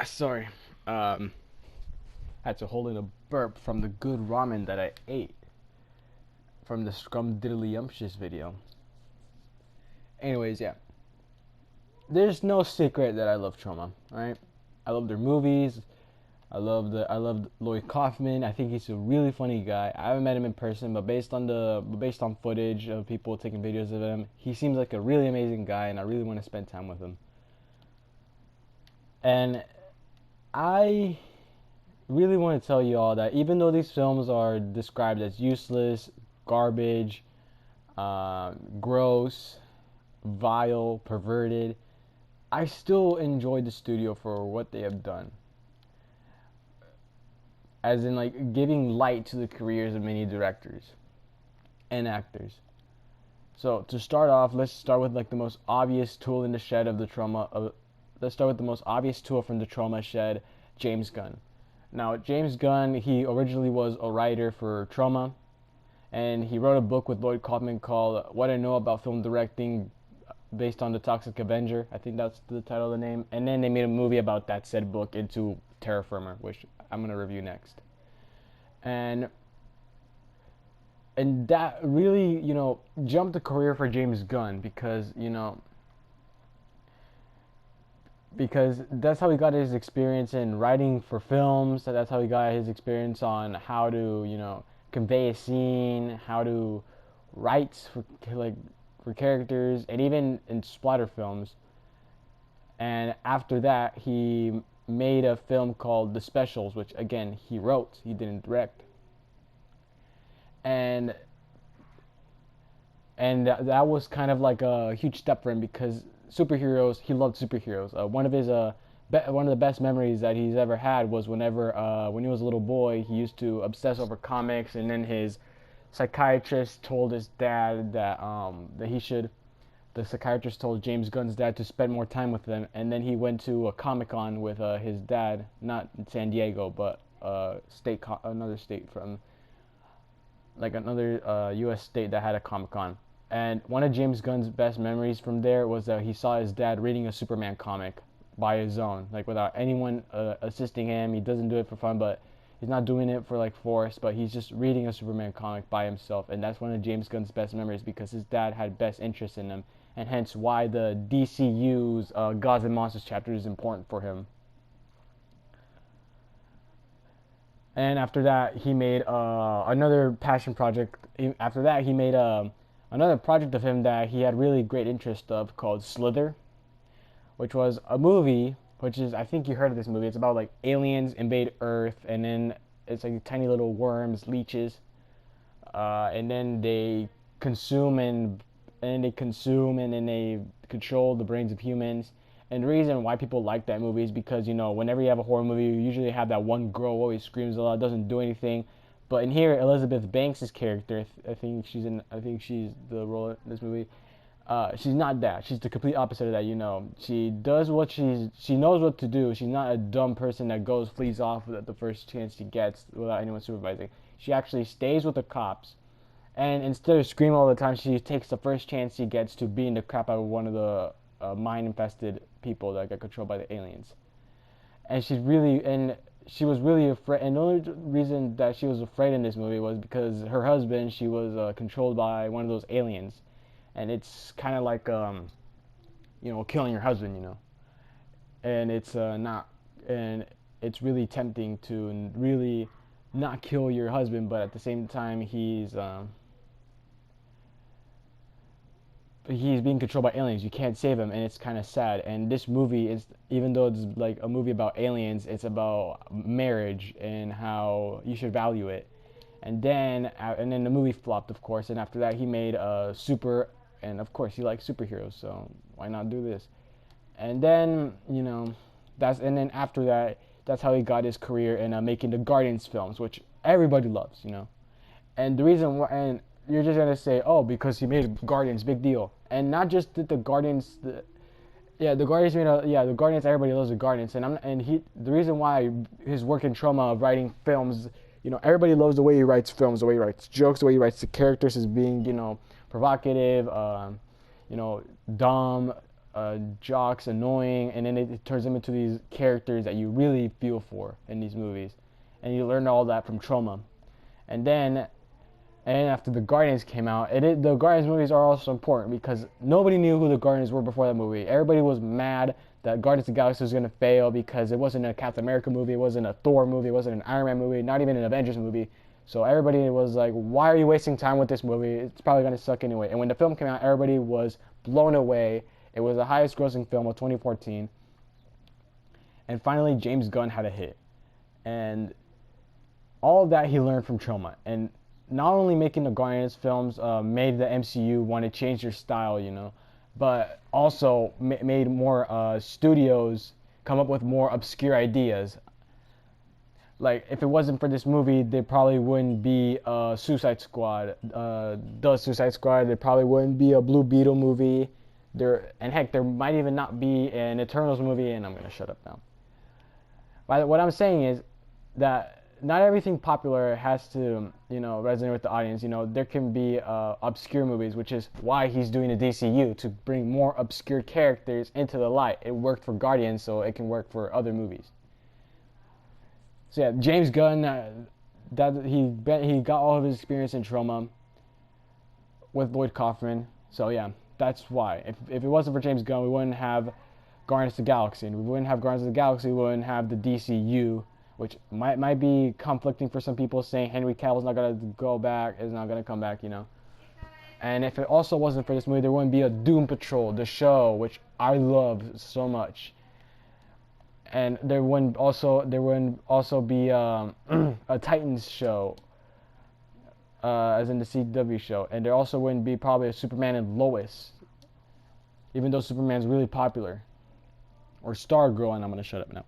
Sorry. Um, had to hold in a burp from the good ramen that I ate from the Scrum Diddly Yumptious video. Anyways, yeah. There's no secret that I love Troma, right? I love their movies. I love Lloyd Kaufman. I think he's a really funny guy. I haven't met him in person, but based on footage of people taking videos of him, he seems like a really amazing guy, and I really want to spend time with him. And I really want to tell you all that even though these films are described as useless, garbage, gross, vile, perverted, I still enjoy the studio for what they have done. As in, like, giving light to the careers of many directors and actors. So, to start off, let's start with, like, the most obvious tool in the shed of the Troma. Let's start with the most obvious tool from the Troma shed, James Gunn. Now, James Gunn, he originally was a writer for Troma, and he wrote a book with Lloyd Kaufman called What I Know About Film Directing based on the Toxic Avenger. I think that's the title of the name. And then they made a movie about that said book into Terra Firma, which I'm going to review next. And that really, jumped the career for James Gunn because that's how he got his experience in writing for films. That's how he got his experience on how to, convey a scene, how to write for characters, and even in splatter films. And after that, he made a film called The Specials, which again he wrote, he didn't direct, and that was kind of like a huge step for him because superheroes, he loved superheroes. One of the best memories that he's ever had was when he was a little boy, he used to obsess over comics, and then his psychiatrist told his dad that he should. The psychiatrist told James Gunn's dad to spend more time with him, and then he went to a Comic Con with his dad, not in San Diego, but another state from like another U.S. state that had a Comic Con. And one of James Gunn's best memories from there was that he saw his dad reading a Superman comic by his own, like without anyone assisting him. He doesn't do it for fun, but he's not doing it for like force, but he's just reading a Superman comic by himself. And that's one of James Gunn's best memories because his dad had best interest in him, and hence why the DCU's Gods and Monsters chapter is important for him. And after that, he made another passion project. After that, he made another project of him that he had really great interest of called Slither, which was a movie. Which is, I think you heard of this movie. It's about like aliens invade Earth, and then it's like tiny little worms, leeches, and then they consume and then they control the brains of humans. And the reason why people like that movie is because whenever you have a horror movie, you usually have that one girl who always screams a lot, doesn't do anything. But in here, Elizabeth Banks' character, I think she's the role in this movie. She's not that. She's the complete opposite of that. She does she knows what to do. She's not a dumb person that flees off at the first chance she gets without anyone supervising. She actually stays with the cops, and instead of screaming all the time, she takes the first chance she gets to beating the crap out of one of the mind-infested people that got controlled by the aliens. And she was really afraid. And the only reason that she was afraid in this movie was because her husband, she was controlled by one of those aliens, and it's kind of like killing your husband, and it's not, and it's really tempting to really not kill your husband, but at the same time he's being controlled by aliens. You can't save him, and it's kind of sad. And this movie is, even though it's like a movie about aliens, it's about marriage and how you should value it. And then the movie flopped, of course. And after that, he made a and of course he likes superheroes, so why not do this? And then and then after that, that's how he got his career in making the Guardians films, which everybody loves. And the reason why, and you're just gonna say, oh, because he made Guardians, big deal. And not just that the Guardians, the Guardians the Guardians. Everybody loves the Guardians, the reason why his work in Troma of writing films, everybody loves the way he writes films, the way he writes jokes, the way he writes the characters as being, provocative, dumb, jocks, annoying, and then it turns them into these characters that you really feel for in these movies, and you learn all that from Troma. And then after the Guardians came out, the Guardians movies are also important because nobody knew who the Guardians were before that movie. Everybody was mad that Guardians of the Galaxy was going to fail because it wasn't a Captain America movie, it wasn't a Thor movie, it wasn't an Iron Man movie, not even an Avengers movie. So everybody was like, why are you wasting time with this movie? It's probably going to suck anyway. And when the film came out, everybody was blown away. It was the highest grossing film of 2014. And finally, James Gunn had a hit. And all of that he learned from Troma. And not only making the Guardians films made the MCU want to change their style, but also made more studios come up with more obscure ideas. Like, if it wasn't for this movie, there probably wouldn't be a Suicide Squad. The Suicide Squad, there probably wouldn't be a Blue Beetle movie. And heck, there might even not be an Eternals movie, and I'm going to shut up now. But what I'm saying is that not everything popular has to, resonate with the audience. There can be obscure movies, which is why he's doing the DCU, to bring more obscure characters into the light. It worked for Guardians, so it can work for other movies. So yeah, James Gunn, he got all of his experience in Troma with Lloyd Kaufman. So yeah, that's why. If it wasn't for James Gunn, we wouldn't have Guardians of the Galaxy. And we wouldn't have Guardians of the Galaxy, we wouldn't have the DCU, which might be conflicting for some people, saying Henry Cavill's not going to go back, is not going to come back, And if it also wasn't for this movie, there wouldn't be a Doom Patrol, the show, which I love so much. And there wouldn't also be a Titans show, as in the CW show. And there also wouldn't be probably a Superman and Lois, even though Superman's really popular. Or Stargirl, and I'm going to shut up now.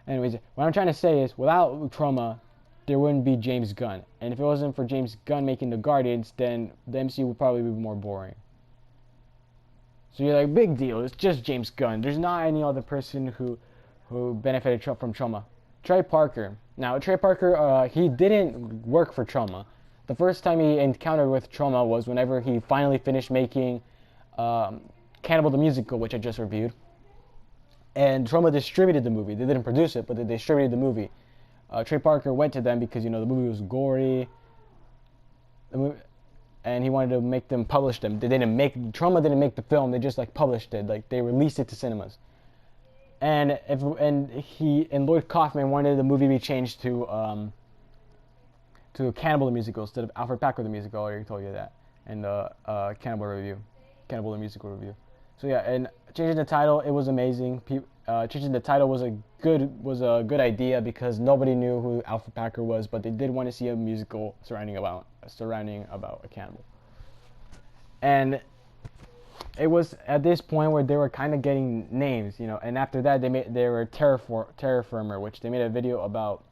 Anyways, what I'm trying to say is, without Troma, there wouldn't be James Gunn. And if it wasn't for James Gunn making the Guardians, then the MCU would probably be more boring. So you're like, big deal, it's just James Gunn. There's not any other person who benefited from Troma. Trey Parker. Now, Trey Parker, he didn't work for Troma. The first time he encountered with Troma was whenever he finally finished making Cannibal the Musical, which I just reviewed. And Troma distributed the movie. They didn't produce it, but they distributed the movie. Trey Parker went to them because, the movie was gory. And he wanted to make them publish them. Troma didn't make the film, they just published it. They released it to cinemas. And Lloyd Kaufman wanted the movie to be changed to Cannibal the Musical instead of Alfred Packer the Musical. I already told you that in the Cannibal the Musical review. So yeah, and changing the title, it was amazing. Changing the title was a good idea because nobody knew who Alfred Packer was, but they did want to see a musical surrounding about a cannibal. And it was at this point where they were kind of getting names, and after that they were Terra Firma, which they made a video about.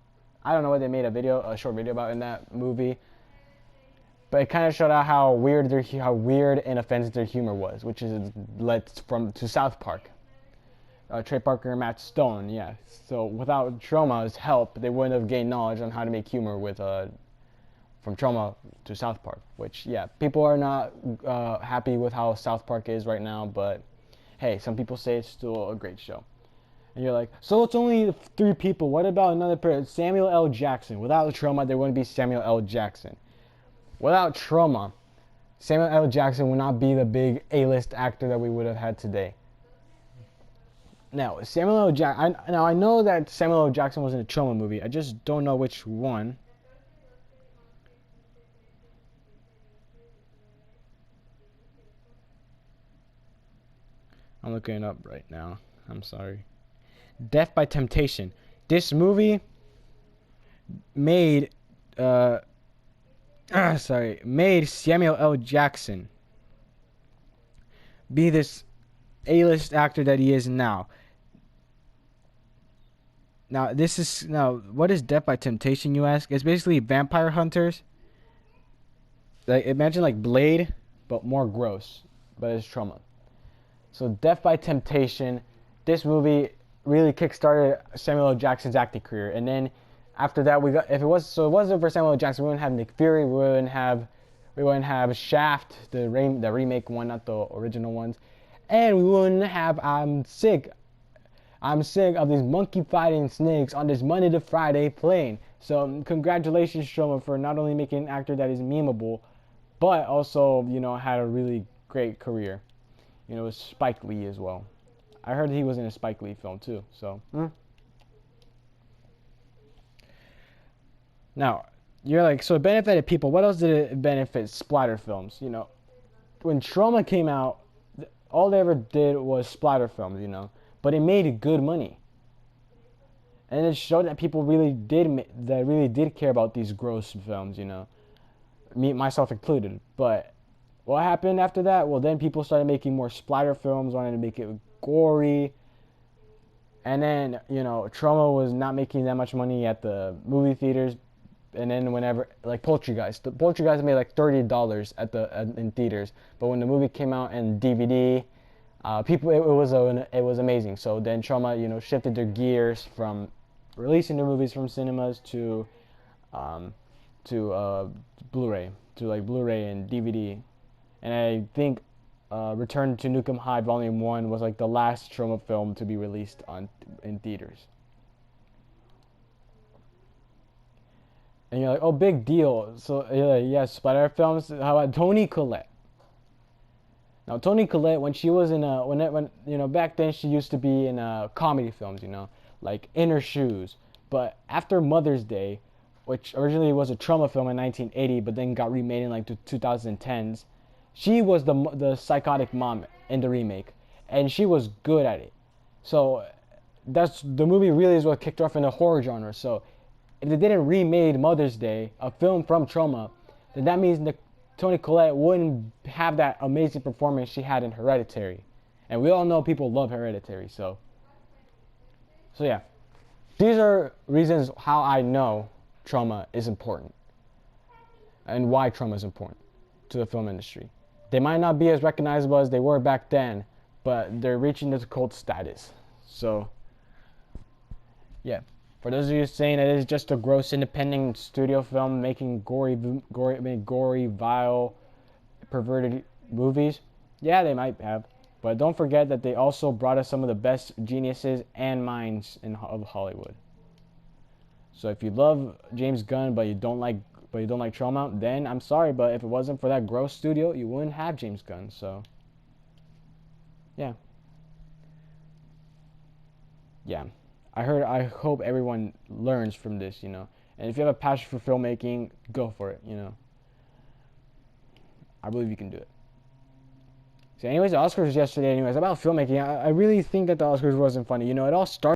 I don't know what they made a short video about in that movie, but it kind of showed out how weird and offensive their humor was, which is led to South Park. Trey Parker and Matt Stone, yeah. So without Troma's help, they wouldn't have gained knowledge on how to make humor from Troma to South Park, which, yeah, people are not happy with how South Park is right now, but hey, some people say it's still a great show. And you're like, so it's only 3 people, what about another person? Samuel L. Jackson. Without Troma, there wouldn't be Samuel L. Jackson. Without Troma, Samuel L. Jackson would not be the big A-list actor that we would have had today. Now, I know that Samuel L. Jackson was in a Troma movie, I just don't know which one. I'm looking it up right now. I'm sorry. Death by Temptation. This movie made Samuel L. Jackson be this A-list actor that he is now. Now, what is Death by Temptation, you ask? It's basically vampire hunters. Imagine Blade, but more gross. But it's Troma. So Death by Temptation, this movie really kickstarted Samuel L. Jackson's acting career. And then after that, it wasn't for Samuel L. Jackson, we wouldn't have Nick Fury, we wouldn't have Shaft, the remake one, not the original ones. And we wouldn't have I'm sick of these monkey fighting snakes on this Monday to Friday plane. So congratulations, Troma, for not only making an actor that is memeable, but also, had a really great career. With Spike Lee as well. I heard he was in a Spike Lee film too. So now you're like, so it benefited people. What else did it benefit splatter films? When Troma came out, all they ever did was splatter films. But it made good money, and it showed that people really did care about these gross films. Me myself included. But what happened after that? Well, then people started making more splatter films, wanted to make it gory. And then, Troma was not making that much money at the movie theaters. And then whenever, like Poltergeist made like $30 in theaters. But when the movie came out in DVD, it was amazing. So then Troma, shifted their gears from releasing their movies from cinemas um, to Blu-ray, to like Blu-ray and DVD. And I think Return to Nukem High Volume 1 was like the last Troma film to be released in theaters. And you're like, oh, big deal. So, yeah, splatter films. How about Toni Collette? Now, Toni Collette, when she was back then she used to be in comedy films, like In Her Shoes. But after Mother's Day, which originally was a Troma film in 1980, but then got remade in like the 2010s, she was the psychotic mom in the remake, and she was good at it. So the movie really is what kicked off in the horror genre. So if they didn't remade Mother's Day, a film from Troma, then that means that Toni Collette wouldn't have that amazing performance she had in Hereditary. And we all know people love Hereditary, so yeah. These are reasons how I know Troma is important and why Troma is important to the film industry. They might not be as recognizable as they were back then, but they're reaching this cult status. So, yeah. For those of you saying it is just a gross independent studio film making gory, vile, perverted movies, yeah, they might have. But don't forget that they also brought us some of the best geniuses and minds of Hollywood. So if you love James Gunn but you don't like Troma, then I'm sorry, but if it wasn't for that gross studio, you wouldn't have James Gunn. So yeah. I hope everyone learns from this, And if you have a passion for filmmaking, go for it, I believe you can do it. So anyways, the Oscars yesterday, anyways, about filmmaking, I really think that the Oscars wasn't funny. It all started